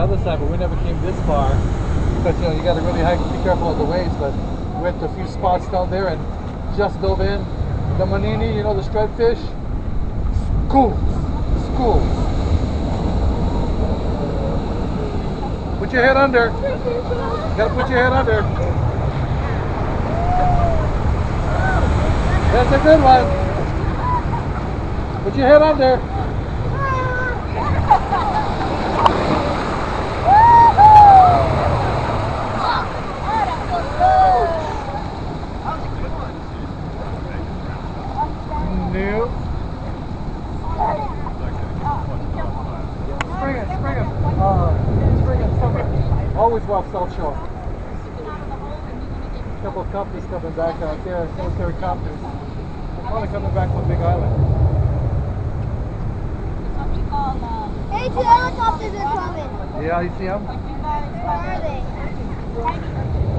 other side, but we never came this far. Because you know you got to really be careful of the waves. But we went to a few spots down there and just dove in. The manini, you know, the striped fish. Schools. Put your head under. You gotta put your head under. That's a good one. Put your head under. Nope. Spring and summer. Always off South Shore. A couple of companies coming back out there, military companies. They're probably coming back from Big Island. Hey, two helicopters are coming. Yeah, you see them? Where are they?